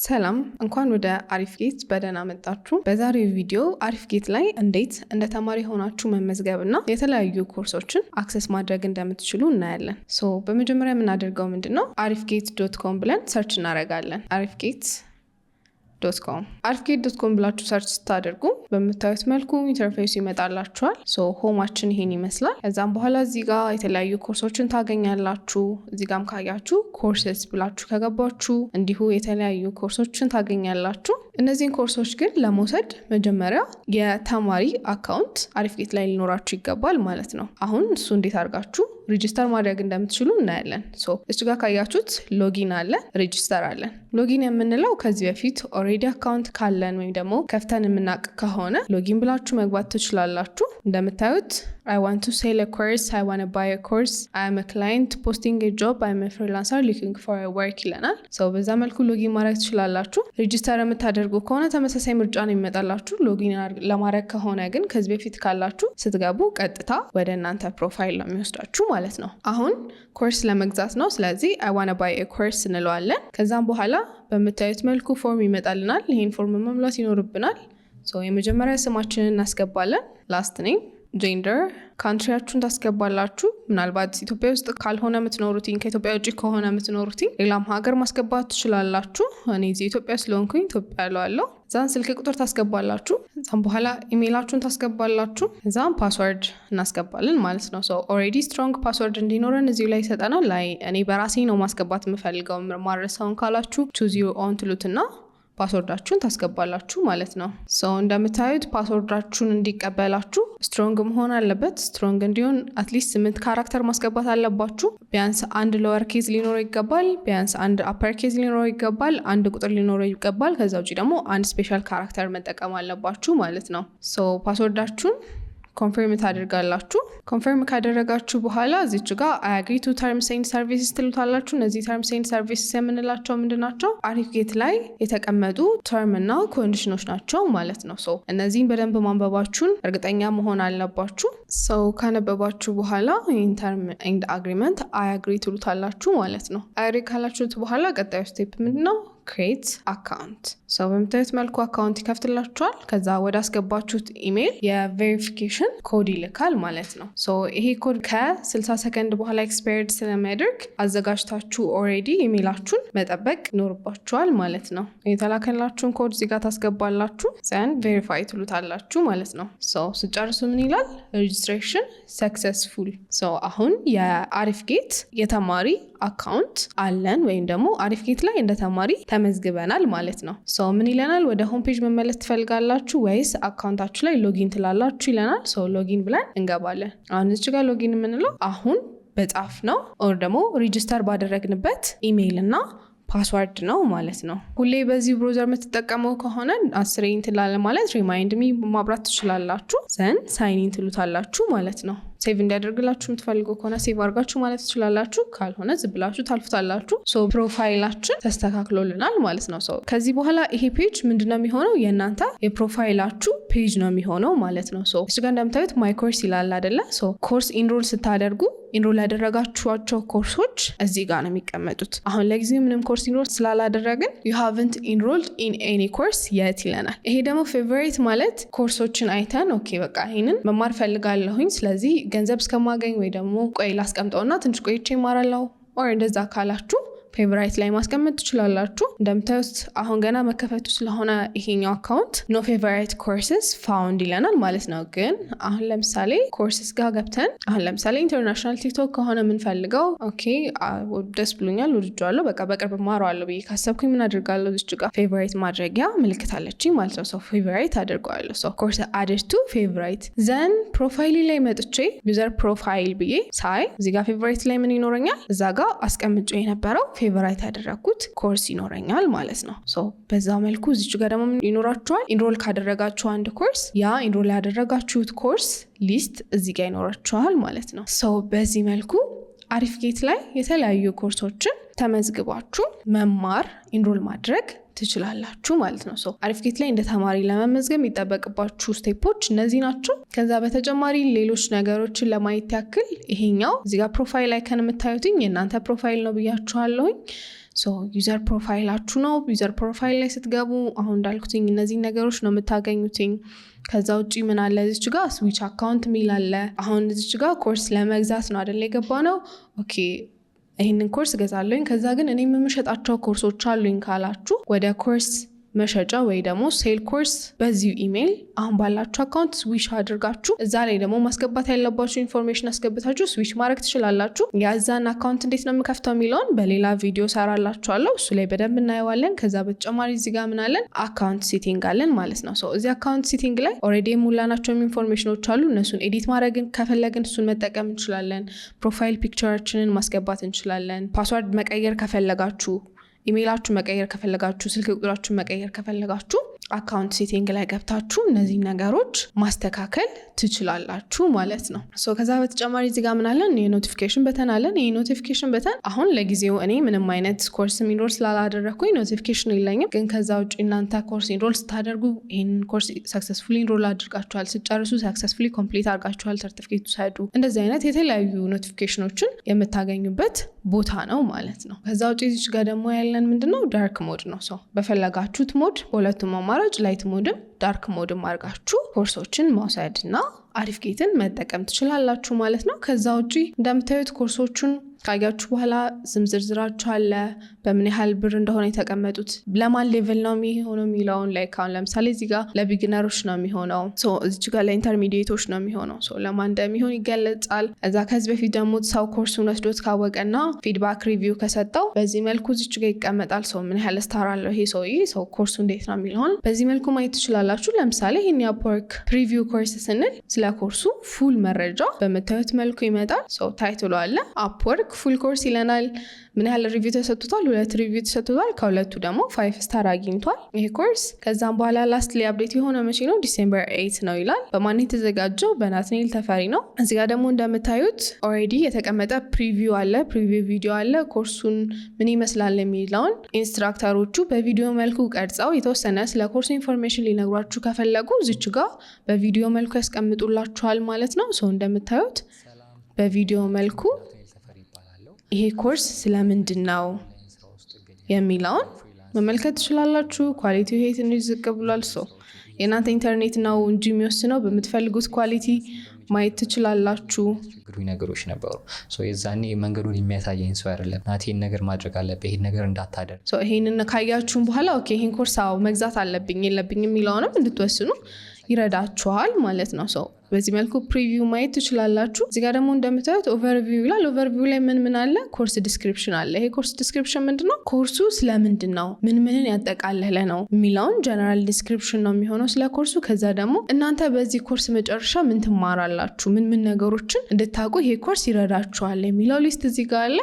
ሰላም እንኳን ወደ አሪፍጌት በደህና መጣችሁ። በዛሬው ቪዲዮ አሪፍጌት ላይ እንዴት እንደ ተማሪ ሆናችሁ መመዝገብና የተለያዩ ኮርሶችን አክሰስ ማድረግ እንደምትችሉ እናያለን። በመጀመሪያ የምናደርገው ምንድነው arifgate.com ብለን ሰርች እናደርጋለን። arifgate.com ብላችሁ ሰርች ስታደርጉ በምታዩት መልኩ ኢንተርፌስ ይመጣላችኋል። ሆማችን ይሄን ይመስላል። ከዛም በኋላ እዚህ ጋር የተለያዩ ኮርሶችን ታገኛላችሁ። እዚህ ጋርም ካያችሁ ኮርሰስ ብላችሁ ከገባችሁ እንዲሁ የተለያዩ ኮርሶችን ታገኛላችሁ። እነዚህን ኮርሶች ግን ለመውሰድ መጀመሪያ የተማሪ አካውንት አሪፍጌት ላይ ሊኖራችሁ ይገባል ማለት ነው። አሁን እሱ እንዴት አድርጋችሁ ሬጂስተር ማድረግ እንደምትችሉ እናያለን። እዚህ ጋር ካያችሁት ሎጊን አለ፣ ሬጂስተር አለ። ሎጊን የምንለው ከዚህ በፊት ኦሬዲ አካውንት ካለን ወይም ደግሞ ከፍተን የምናውቅ ከሆነ ሎጊን ብላችሁ መግባት ትችላላችሁ። እንደምታዩት I want to sell a course, I want to buy a course, I am a client posting a job, I am a freelancer looking for a work ይለናል። በዛ መልኩ ሎጊን ማድረግ ትችላላችሁ። ሬጂስተር የምታደርጉ ከሆነ ተመሳሳይ ምርጫ ነው ይመጣላችሁ። ሎጊን ለማድረግ ከሆነ ግን ከዚህ በፊት ካላችሁ ስትገቡ ቀጥታ ወደ እናንተ ፕሮፋይል ነው የሚወስዳችሁ ማለት ነው። አሁን ኮርስ ለመግዛት ነው። ስለዚህ I want to buy a course እንለዋለን። ከዛም በኋላ በምታዩት መልኩ ፎርም ይመጣልናል። ይሄን ፎርም መሙላት ይኖርብናል። የመጀመሪያ ስማችንን እናስገባለን። ላስት ኔም፣ ጀንደር፣ ካንትሪያችሁን ታስገባላችሁ። ምናልባት ኢትዮጵያ ውስጥ ካልሆነ የምትኖሩት ከኢትዮጵያ ውጭ ከሆነ የምትኖሩት ሌላም ሀገር ማስገባት ትችላላችሁ። እኔ እዚህ ኢትዮጵያ ስለሆንኩኝ ኢትዮጵያ ያለዋለሁ። እዛን ስልክ ቁጥር ታስገባላችሁ። እዛም በኋላ ኢሜይላችሁን ታስገባላችሁ። እዛም ፓስወርድ እናስገባለን ማለት ነው። ኦልሬዲ ስትሮንግ ፓስወርድ እንዲኖረን እዚሁ ላይ ይሰጠናል። እኔ በራሴ ነው ማስገባት የምፈልገው ማረሳውን ካላችሁ ቹዝ ዩር ኦን ትሉትና ፓስወርዳችሁን ታስገባላችሁ ማለት ነው። እንደምታዩት ፓስወርዳችሁን እንዲቀበላችሁ ስትሮንግ መሆን አለበት። ስትሮንግ እንዲሆን አትሊስት 8 ካራክተር ማስገባት አለባችሁ። ቢያንስ አንድ ሎወር ኬዝ ሊኖረው ይገባል። ቢያንስ አንድ አፐር ኬዝ ሊኖረው ይገባል። አንድ ቁጥር ሊኖረው ይገባል። ከዛ ውጪ ደግሞ አንድ ስፔሻል ካራክተር መጠቀም አለባችሁ ማለት ነው። ፓስወርዳችሁን ኮንፈርም ታደርጋላችሁ። ኮንፈርም ካደረጋችሁ በኋላ እዚች ጋር I agree to terms and services ትሉታላችሁ። እነዚህ terms and services የምንላቸው ምንድናቸው? አሪፍጌት ላይ የተቀመጡ ተርም እና ኮንዲሽኖች ናቸው ማለት ነው። እነዚህን በደንብ ማንበባችሁን እርግጠኛ መሆን አለባችሁ። ካነበባችሁ በኋላ ይህን ተርም and agreement I agree ትሉታላችሁ ማለት ነው። agree ካላችሁት በኋላ ቀጣዩ ስቴፕ ምንድነው? ክሬት አካውንት። በምታዩት መልኩ አካውንት ይከፍትላችኋል። ከዛ ወደ አስገባችሁት ኢሜይል የቬሪፊኬሽን ኮድ ይልካል ማለት ነው። ይሄ ኮድ ከ60 ሰከንድ በኋላ ኤክስፓየርድ ስለሚያደርግ አዘጋጅታችሁ ኦልሬዲ ኢሜይላችሁን መጠበቅ ይኖርባችኋል ማለት ነው። የተላከላችሁን ኮድ እዚህ ጋር ታስገባላችሁ። ዘን ቬሪፋይ ትሉታላችሁ ማለት ነው። ስጨርሱ ምን ይላል? ሬጅስትሬሽን ሰክሰስፉል። አሁን የአሪፍጌት የተማሪ አካውንት አለን ወይም ደግሞ አሪፍጌት ላይ እንደ ተማሪ ተመዝግበናል ማለት ነው። ምን ይለናል? ወደ ሆም ፔጅ መመለስ ትፈልጋላችሁ ወይስ አካውንታችሁ ላይ ሎጊን ትላላችሁ ይለናል። ሎጊን ብለን እንገባለን። አሁን እዚህ ጋር ሎጊን የምንለው አሁን በጻፍ ነው ኦር ደግሞ ሬጂስተር ባደረግንበት ኢሜይል እና ፓስወርድ ነው ማለት ነው። ሁሌ በዚህ ብሮዘር የምትጠቀመው ከሆነ 10 እንትላለ ማለት ሪማይንድ ሚ ማብራት ትችላላችሁ። ዘን ሳይን ኢን ትሉታላችሁ ማለት ነው። ሴቭ እንዲያደርግላችሁ የምትፈልጉ ከሆነ ሴቭ አድርጋችሁ ማለት ትችላላችሁ። ካልሆነ ዝብላችሁ ታልፉታላችሁ። ፕሮፋይላችን ተስተካክሎልናል ማለት ነው። ከዚህ በኋላ ይሄ ፔጅ ምንድነው የሚሆነው? የእናንተ የፕሮፋይላችሁ ፔጅ ነው የሚሆነው ማለት ነው። እዚህ ጋር እንደምታዩት ማይ ኮርስ ይላል አይደለ? ኮርስ ኢንሮል ስታደርጉ ኢንሮል ያደረጋችኋቸው ኮርሶች እዚህ ጋር ነው የሚቀመጡት። አሁን ለጊዜው ምንም ኮርስ ኢንሮል ስላላደረግን you haven't enrolled in any course yet ይለናል። ይሄ ደግሞ ፌቨሪት ማለት ኮርሶችን አይተን ኦኬ በቃ ይሄንን መማር ፈልጋለሁኝ ስለዚህ ገንዘብ እስከማገኝ ወይ ደግሞ ቆይ ላስቀምጠውና ትንሽ ቆይቼ እማራለሁ ኦር እንደዛ ካላችሁ ፌቨራይት ላይ ማስቀመጥ ትችላላችሁ። እንደምታዩት አሁን ገና መከፈቱ ስለሆነ ይሄኛው አካውንት ኖ ፌቨራይት ኮርስስ ፋውንድ ይለናል ማለት ነው። ግን አሁን ለምሳሌ ኮርስስ ጋር ገብተን አሁን ለምሳሌ ኢንተርናሽናል ቲክቶክ ከሆነ የምንፈልገው ኦኬ ደስ ብሎኛል ወድጄዋለሁ በቃ በቅርብ እማራለሁ ብዬ ካሰብኩኝ ምን አድርጋለሁ? እዚህ ጋር ፌቨራይት ማድረጊያ ምልክት አለችኝ ማለት ነው። ፌቨራይት አድርገዋለሁ። ኮርስ አድድ ቱ ፌቨራይት። ዘን ፕሮፋይል ላይ መጥቼ ዩዘር ፕሮፋይል ብዬ ሳይ እዚህ ጋር ፌቨራይት ላይ ምን ይኖረኛል? እዛ ጋር አስቀምጬ የነበረው ፌቨራይት ያደረኩት ኮርስ ይኖረኛል ማለት ነው። በዛ መልኩ እዚች ጋር ደግሞ ይኖራችኋል። ኢንሮል ካደረጋችሁ አንድ ኮርስ ያ ኢንሮል ያደረጋችሁት ኮርስ ሊስት እዚህ ጋር ይኖራችኋል ማለት ነው። በዚህ መልኩ አሪፍጌት ላይ የተለያዩ ኮርሶችን ተመዝግባችሁ መማር ኢንሮል ማድረግ ትችላላችሁ ማለት ነው። አሪፍጌት ላይ እንደ ተማሪ ለመመዝገብ የሚጠበቅባችሁ ስቴፖች እነዚህ ናቸው። ከዛ በተጨማሪ ሌሎች ነገሮችን ለማየት ያክል ይሄኛው እዚህ ጋር ፕሮፋይል አይከን የምታዩትኝ የእናንተ ፕሮፋይል ነው ብያችኋለሁኝ። ሶ ዩዘር ፕሮፋይላችሁ ነው። ዩዘር ፕሮፋይል ላይ ስትገቡ አሁን እንዳልኩትኝ እነዚህ ነገሮች ነው የምታገኙትኝ። ከዛ ውጪ ምን አለ እዚች ጋር ስዊች አካውንት ሚል አለ። አሁን እዚች ጋር ኮርስ ለመግዛት ነው አይደል የገባ ነው። ኦኬ ይሄንን ኮርስ ገዛለሁኝ ከዛ ግን እኔ የምሸጣቸው ኮርሶች አሉኝ ካላችሁ ወደ ኮርስ መሸጫ ወይ ደግሞ ሴል ኮርስ በዚሁ ኢሜል አሁን ባላችሁ አካውንት ስዊች አድርጋችሁ እዛ ላይ ደግሞ ማስገባት ያለባችሁ ኢንፎርሜሽን አስገብታችሁ ስዊች ማድረግ ትችላላችሁ። ያዛን አካውንት እንዴት ነው የምከፍተው የሚለውን በሌላ ቪዲዮ ሰራላችኋለሁ። እሱ ላይ በደንብ እናየዋለን። ከዛ በተጨማሪ እዚህ ጋር ምን አለን አካውንት ሴቲንግ አለን ማለት ነው። ሶ እዚህ አካውንት ሴቲንግ ላይ ኦሬዲ ሙላናቸው ኢንፎርሜሽኖች አሉ። እነሱን ኤዲት ማድረግን ከፈለግን እሱን መጠቀም እንችላለን። ፕሮፋይል ፒክቸራችንን ማስገባት እንችላለን። ፓስወርድ መቀየር ከፈለጋችሁ ኢሜይላችሁ መቀየር ከፈለጋችሁ ስልክ ቁጥራችሁ መቀየር ከፈለጋችሁ አካውንት ሴቲንግ ላይ ገብታችሁ እነዚህ ነገሮች ማስተካከል ትችላላችሁ ማለት ነው። ሶ ከዛ በተጨማሪ እዚህ ጋር ምን አለን የኖቲፊኬሽን በተን አለን። ይሄ ኖቲፊኬሽን በተን አሁን ለጊዜው እኔ ምንም አይነት ኮርስ ኢንሮል ስላላደረኩኝ ኖቲፊኬሽን የለኝም። ግን ከዛ ውጪ እናንተ ኮርስ ኢንሮል ስታደርጉ ይሄን ኮርስ ሰክሰስፉሊ ኢንሮል አድርጋችኋል፣ ስጨርሱ ሰክሰስፉሊ ኮምፕሊት አድርጋችኋል፣ ሰርቲፊኬት ውሰዱ፣ እንደዚህ አይነት የተለያዩ ኖቲፊኬሽኖችን የምታገኙበት ቦታ ነው ማለት ነው። ከዛ ውጪ እዚህ ጋር ደግሞ ያለን ምንድነው ዳርክ ሞድ ነው። ሶ በፈለጋችሁት ሞድ በሁለቱም አማራጭ ላይት ሞድም ዳርክ ሞድም አድርጋችሁ ኮርሶችን መውሰድና አሪፍ ጌትን መጠቀም ትችላላችሁ ማለት ነው። ከዛ ውጪ እንደምታዩት ኮርሶቹን ካያችሁ በኋላ ዝርዝራቸው አለ፣ በምን ያህል ብር እንደሆነ የተቀመጡት፣ ለማን ሌቭል ነው የሚሆነው የሚለውን ላይክ አሁን ለምሳሌ እዚህ ጋር ለቢግነሮች ነው የሚሆነው፣ ሶ እዚህ ጋር ለኢንተርሚዲየቶች ነው የሚሆነው፣ ሶ ለማን እንደሚሆን ይገለጻል። እዛ ከዚህ በፊት ደግሞ ሰው ኮርሱን ወስዶት ካወቀና ፊድባክ ሪቪው ከሰጠው በዚህ መልኩ እዚህ ጋር ይቀመጣል። ሶ ምን ያህል ስታር አለው ይሄ ሰውዬ፣ ሰው ኮርሱ እንዴት ነው የሚለውን በዚህ መልኩ ማየት ትችላላችሁ። ለምሳሌ ይሄን የአፕወርክ ፕሪቪው ኮርስ ስንል ስለ ኮርሱ ፉል መረጃ በምታዩት መልኩ ይመጣል። ሶ ታይትሉ አለ አፕወርክ ፉል ኮርስ ይለናል። ምን ያህል ሪቪው ተሰጥቷል? 2 ሪቪው ተሰጥቷል። ከሁለቱ ደግሞ 5 ስታር አግኝቷል ይሄ ኮርስ። ከዛም በኋላ ላስትሊ አፕዴት የሆነ መቼ ነው? ዲሴምበር 8 ነው ይላል። በማን የተዘጋጀው? በናትናኤል ተፈሪ ነው። እዚህ ጋር ደግሞ እንደምታዩት ኦሬዲ የተቀመጠ ፕሪቪው አለ፣ ፕሪቪው ቪዲዮ አለ። ኮርሱን ምን ይመስላል የሚለውን ኢንስትራክተሮቹ በቪዲዮ መልኩ ቀርጸው የተወሰነ ስለ ኮርሱ ኢንፎርሜሽን ሊነግሯችሁ ከፈለጉ እዚች ጋር በቪዲዮ መልኩ ያስቀምጡላችኋል ማለት ነው። ሶ እንደምታዩት በቪዲዮ መልኩ ይሄ ኮርስ ስለምንድን ነው የሚለውን መመልከት ትችላላችሁ። ኳሊቲው ይሄ ትንሽ ዝቅ ብሏል። ሶ የእናንተ ኢንተርኔት ነው እንጂ የሚወስነው በምትፈልጉት ኳሊቲ ማየት ትችላላችሁ። ችግሩኝ ነገሮች ነበሩ። ሶ የዛኔ መንገዱን የሚያሳየኝ ሰው አይደለም ናቲ ይሄን ነገር ማድረግ አለብህ ይሄን ነገር እንዳታደርግ። ሶ ይሄንን ካያችሁን በኋላ ኦኬ ይሄን ኮርስ መግዛት አለብኝ የለብኝ የሚለውንም እንድትወስኑ ይረዳችኋል ማለት ነው። ሶ በዚህ መልኩ ፕሪቪው ማየት ትችላላችሁ። እዚህ ጋር ደግሞ እንደምታዩት ኦቨርቪው ይላል። ኦቨርቪው ላይ ምን አለ? ኮርስ ዲስክሪፕሽን አለ። ይሄ ኮርስ ዲስክሪፕሽን ምንድነው? ኮርሱ ስለምንድን ነው ምንን ያጠቃለለ ነው የሚለውን ጀነራል ዲስክሪፕሽን ነው የሚሆነው ስለ ኮርሱ። ከዛ ደግሞ እናንተ በዚህ ኮርስ መጨረሻ ምን ትማራላችሁ፣ ምን ነገሮችን እንድታውቁ ይሄ ኮርስ ይረዳችኋል የሚለው ሊስት እዚህ ጋር አለ።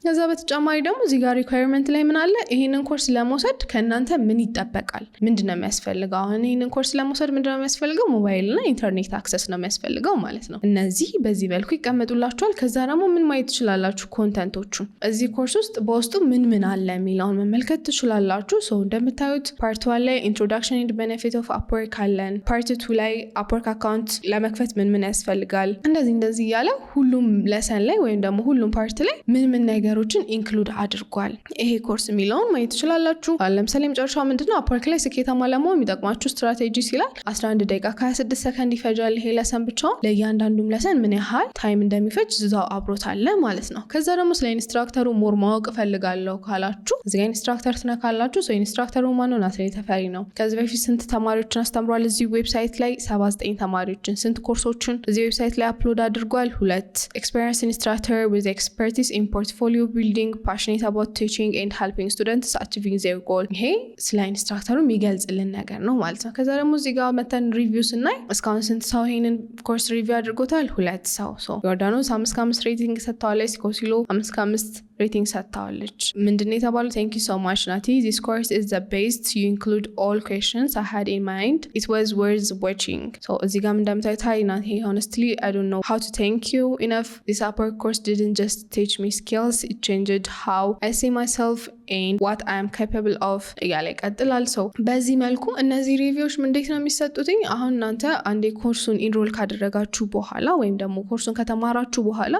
ከዛ በተጨማሪ ደግሞ እዚህ ጋር ሪኳየርመንት ላይ ምን አለ? ይሄንን ኮርስ ለመውሰድ ከእናንተ ምን ይጠበቃል፣ ምንድነው የሚያስፈልገው? አሁን ይሄንን ኮርስ ለመውሰድ ምንድነው የሚያስፈልገው? ሞባይል እና ኢንተርኔት አክሰስ ነው የሚያስፈልገው ማለት ነው። እነዚህ በዚህ መልኩ ይቀመጡላችኋል። ከዛ ደግሞ ምን ማየት ትችላላችሁ? ኮንተንቶቹን እዚህ ኮርስ ውስጥ በውስጡ ምን አለ የሚለውን መመልከት ትችላላችሁ። ሶ እንደምታዩት ፓርት 1 ላይ ኢንትሮዳክሽን ኤንድ ቤኔፊት ኦፍ አፕወርክ አለን። ፓርት 2 ላይ አፕወርክ አካውንት ለመክፈት ምን ያስፈልጋል፣ እንደዚህ እያለ ሁሉም ለሰን ላይ ወይም ደግሞ ሁሉም ፓርት ላይ ምን ነገሮችን ኢንክሉድ አድርጓል ይሄ ኮርስ የሚለውን ማየት ትችላላችሁ። ለምሳሌ መጨረሻው ምንድነው? አፕወርክ ላይ ስኬታማ ለመሆን የሚጠቅማችሁ ስትራቴጂስ ይላል። 11 ደቂቃ ከ26 ሰከንድ ይፈጃል ይሄ ለሰን ብቻውን። ለእያንዳንዱም ለሰን ምን ያህል ታይም እንደሚፈጅ እዛው አብሮት አለ ማለት ነው። ከዛ ደግሞ ስለ ኢንስትራክተሩ ሞር ማወቅ እፈልጋለሁ ካላችሁ እዚህ ጋር ኢንስትራክተር ትነካላችሁ። ሶ ኢንስትራክተሩ ማነው? ናትናኤል ተፈሪ ነው። ከዚህ በፊት ስንት ተማሪዎችን አስተምሯል? እዚህ ዌብሳይት ላይ 79 ተማሪዎችን። ስንት ኮርሶችን እዚህ ዌብሳይት ላይ አፕሎድ አድርጓል? 2 ኤክስፔሪየንስ ኢንስትራክተር with expertise in portfolio building, passionate about teaching and helping students achieving their goal። ይሄ ስለ ኢንስትራክተሩ የሚገልጽልን ነገር ነው ማለት ነው። ከዛ ደግሞ እዚህ ጋር መተን ሪቪው ስናይ እስካሁን ስንት ሰው ይሄንን ኮርስ ሪቪው አድርጎታል? 2 ሰው። ሶ ዮርዳኖስ 5.5 ሬቲንግ ሰጥተዋለች። ሲኮሲሎ 5.5 ሬቲንግ ሰጥተዋለች። ምንድነው የተባለው? thank you so much Nati, this course is the best, you include all questions I had in mind, it was worth watching። so እዚህ ጋር እንደምታዩት hi Nati, honestly I don't know how to thank you enough, this Upwork course didn't just teach me skills, it changed how I see myself and what I am capable of እያለ ይቀጥላል። ሰው በዚህ መልኩ እነዚህ ሪቪውዎች እንዴት ነው የሚሰጡት? አሁን እናንተ አንዴ ኮርሱን ኢንሮል ካደረጋችሁ በኋላ ወይም ደግሞ ኮርሱን ከተማራችሁ በኋላ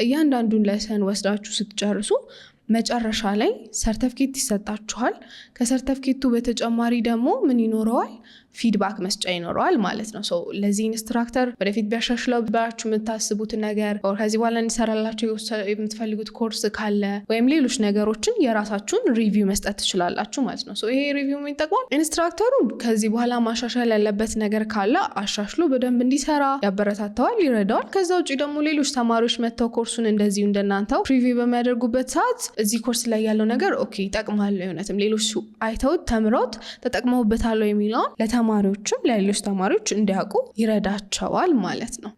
እያንዳንዱን ለሰን ወስዳችሁ ስትጨርሱ መጨረሻ ላይ ሰርተፍኬት ይሰጣችኋል። ከሰርተፍኬቱ በተጨማሪ ደግሞ ምን ይኖረዋል? ፊድባክ መስጫ ይኖረዋል ማለት ነው። ለዚህ ኢንስትራክተር ወደፊት ቢያሻሽለው ብላችሁ የምታስቡትን ነገር ከዚህ በኋላ እንዲሰራላችሁ የምትፈልጉት ኮርስ ካለ ወይም ሌሎች ነገሮችን የራሳችሁን ሪቪው መስጠት ትችላላችሁ ማለት ነው። ይሄ ሪቪው የሚጠቅመው ኢንስትራክተሩ ከዚህ በኋላ ማሻሻል ያለበት ነገር ካለ አሻሽሎ በደንብ እንዲሰራ ያበረታተዋል፣ ይረዳዋል። ከዛ ውጭ ደግሞ ሌሎች ተማሪዎች መጥተው ኮርሱን እንደዚሁ እንደናንተው ሪቪው በሚያደርጉበት ሰዓት እዚህ ኮርስ ላይ ያለው ነገር ኦኬ ይጠቅማል፣ እውነትም ሌሎች አይተውት ተምረውት ተጠቅመውበታል የሚለውን ለተማሪዎችም ለሌሎች ተማሪዎች እንዲያውቁ ይረዳቸዋል ማለት ነው።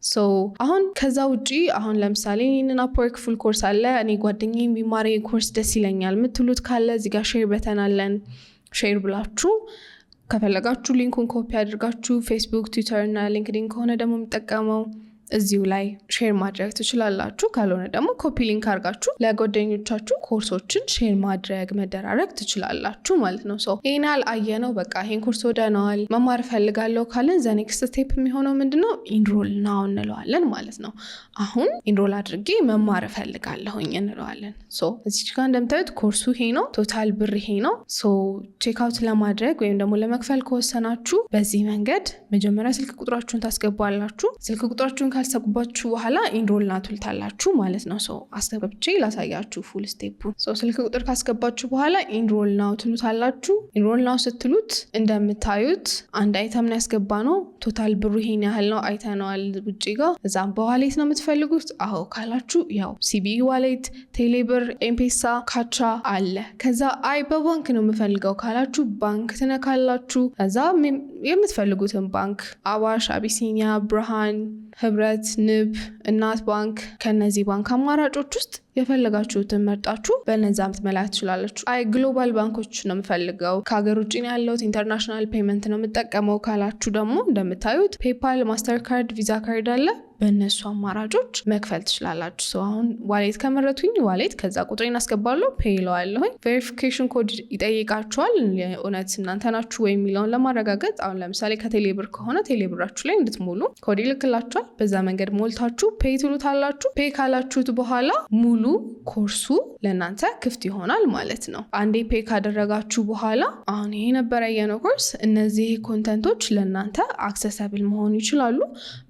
አሁን ከዛ ውጪ አሁን ለምሳሌ ይህንን አፕወርክ ፉል ኮርስ አለ፣ እኔ ጓደኛዬ ቢማር ኮርስ ደስ ይለኛል የምትሉት ካለ እዚህ ጋር ሼር በተን አለን። ሼር ብላችሁ ከፈለጋችሁ ሊንኩን ኮፒ አድርጋችሁ ፌስቡክ፣ ትዊተር እና ሊንክዲን ከሆነ ደግሞ የሚጠቀመው እዚሁ ላይ ሼር ማድረግ ትችላላችሁ። ካልሆነ ደግሞ ኮፒ ሊንክ አድርጋችሁ ለጓደኞቻችሁ ኮርሶችን ሼር ማድረግ መደራረግ ትችላላችሁ ማለት ነው። ይህን ያህል አየነው፣ በቃ ይህን ኮርስ ወደነዋል፣ መማር ፈልጋለሁ ካለን ዘ ኔክስት ስቴፕ የሚሆነው ምንድነው? ኢንሮል ናው እንለዋለን ማለት ነው። አሁን ኢንሮል አድርጌ መማር ፈልጋለሁኝ እንለዋለን። እዚህ ጋር እንደምታዩት ኮርሱ ይሄ ነው፣ ቶታል ብር ይሄ ነው። ቼክአውት ለማድረግ ወይም ደግሞ ለመክፈል ከወሰናችሁ በዚህ መንገድ መጀመሪያ ስልክ ቁጥራችሁን ታስገባላችሁ። ስልክ ቁጥራችሁን ካስገባችሁ በኋላ ኢንሮል ናው ትሉታላችሁ ማለት ነው። አስገብቼ ላሳያችሁ ፉል ስቴፑን። ስልክ ቁጥር ካስገባችሁ በኋላ ኢንሮል ናው ትሉታላችሁ። ኢንሮል ናው ስትሉት እንደምታዩት አንድ አይተም ነው ያስገባ ነው። ቶታል ብሩ ይሄን ያህል ነው አይተነዋል ውጪ ጋር። እዛም በዋሌት ነው የምትፈልጉት? አዎ ካላችሁ ያው ሲቢኢ ዋሌት፣ ቴሌብር፣ ኤምፔሳ፣ ካቻ አለ። ከዛ አይ በባንክ ነው የምፈልገው ካላችሁ ባንክ ትነካላችሁ። ከዛ የምትፈልጉትን ባንክ አዋሽ፣ አቢሲኒያ፣ ብርሃን፣ ህብረት፣ ንብ፣ እናት ባንክ ከነዚህ ባንክ አማራጮች ውስጥ የፈለጋችሁትን መርጣችሁ በነዛ መላክ ትችላላችሁ። አይ ግሎባል ባንኮች ነው የምፈልገው ከሀገር ውጭ ነው ያለሁት ኢንተርናሽናል ፔመንት ነው የምጠቀመው ካላችሁ ደግሞ እንደምታዩት ፔፓል፣ ማስተር ካርድ፣ ቪዛ ካርድ አለ። በእነሱ አማራጮች መክፈል ትችላላችሁ። አሁን ዋሌት ከመረቱኝ ዋሌት ከዛ ቁጥሬን አስገባለሁ፣ ፔይ ለዋለሁኝ። ቬሪፊኬሽን ኮድ ይጠይቃችኋል እውነት እናንተ ናችሁ ወይ የሚለውን ለማረጋገጥ። አሁን ለምሳሌ ከቴሌብር ከሆነ ቴሌብራችሁ ላይ እንድትሞሉ ኮድ ይልክላችኋል። በዛ መንገድ ሞልታችሁ ፔይ ትሉታላችሁ። ፔይ ካላችሁት በኋላ ሙሉ ኮርሱ ለእናንተ ክፍት ይሆናል ማለት ነው። አንዴ ፔይ ካደረጋችሁ በኋላ አሁን ይሄ ነበረ የነው ኮርስ። እነዚህ ኮንተንቶች ለእናንተ አክሰሰብል መሆኑ ይችላሉ።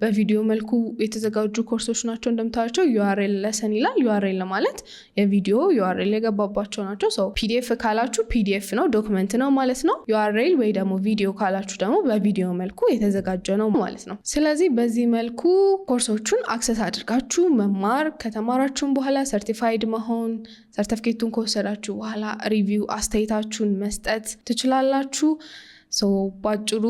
በቪዲዮ መልኩ የተዘጋጁ ኮርሶች ናቸው። እንደምታዩቸው ዩአርኤል ለሰን ይላል። ዩአርኤል ማለት የቪዲዮ ዩአርኤል የገባባቸው ናቸው። ፒዲኤፍ ካላችሁ ፒዲኤፍ ነው ዶክመንት ነው ማለት ነው። ዩአርኤል ወይ ደግሞ ቪዲዮ ካላችሁ ደግሞ በቪዲዮ መልኩ የተዘጋጀ ነው ማለት ነው። ስለዚህ በዚህ መልኩ ኮርሶቹን አክሰስ አድርጋችሁ መማር፣ ከተማራችሁን በኋላ ሰርቲፋይድ መሆን፣ ሰርቲፊኬቱን ከወሰዳችሁ በኋላ ሪቪው አስተያየታችሁን መስጠት ትችላላችሁ። ባጭሩ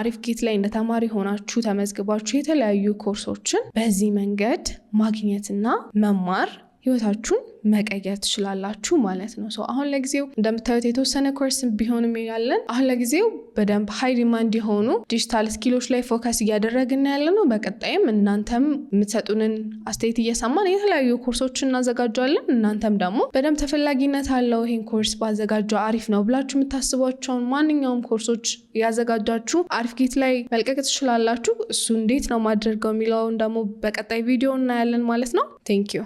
አሪፍ ጌት ላይ እንደ ተማሪ ሆናችሁ ተመዝግባችሁ የተለያዩ ኮርሶችን በዚህ መንገድ ማግኘትና መማር ህይወታችሁን መቀየር ትችላላችሁ ማለት ነው። አሁን ለጊዜው እንደምታዩት የተወሰነ ኮርስ ቢሆንም ያለን አሁን ለጊዜው በደንብ ሃይ ዲማንድ የሆኑ ዲጂታል ስኪሎች ላይ ፎከስ እያደረግን ያለ ነው። በቀጣይም እናንተም የምትሰጡንን አስተያየት እየሰማን የተለያዩ ኮርሶችን እናዘጋጃለን። እናንተም ደግሞ በደንብ ተፈላጊነት አለው ይሄን ኮርስ ባዘጋጀው አሪፍ ነው ብላችሁ የምታስቧቸውን ማንኛውም ኮርሶች ያዘጋጃችሁ አሪፍ ጌት ላይ መልቀቅ ትችላላችሁ። እሱ እንዴት ነው ማድረገው የሚለውን ደግሞ በቀጣይ ቪዲዮ እናያለን ማለት ነው። ቴንክ ዩ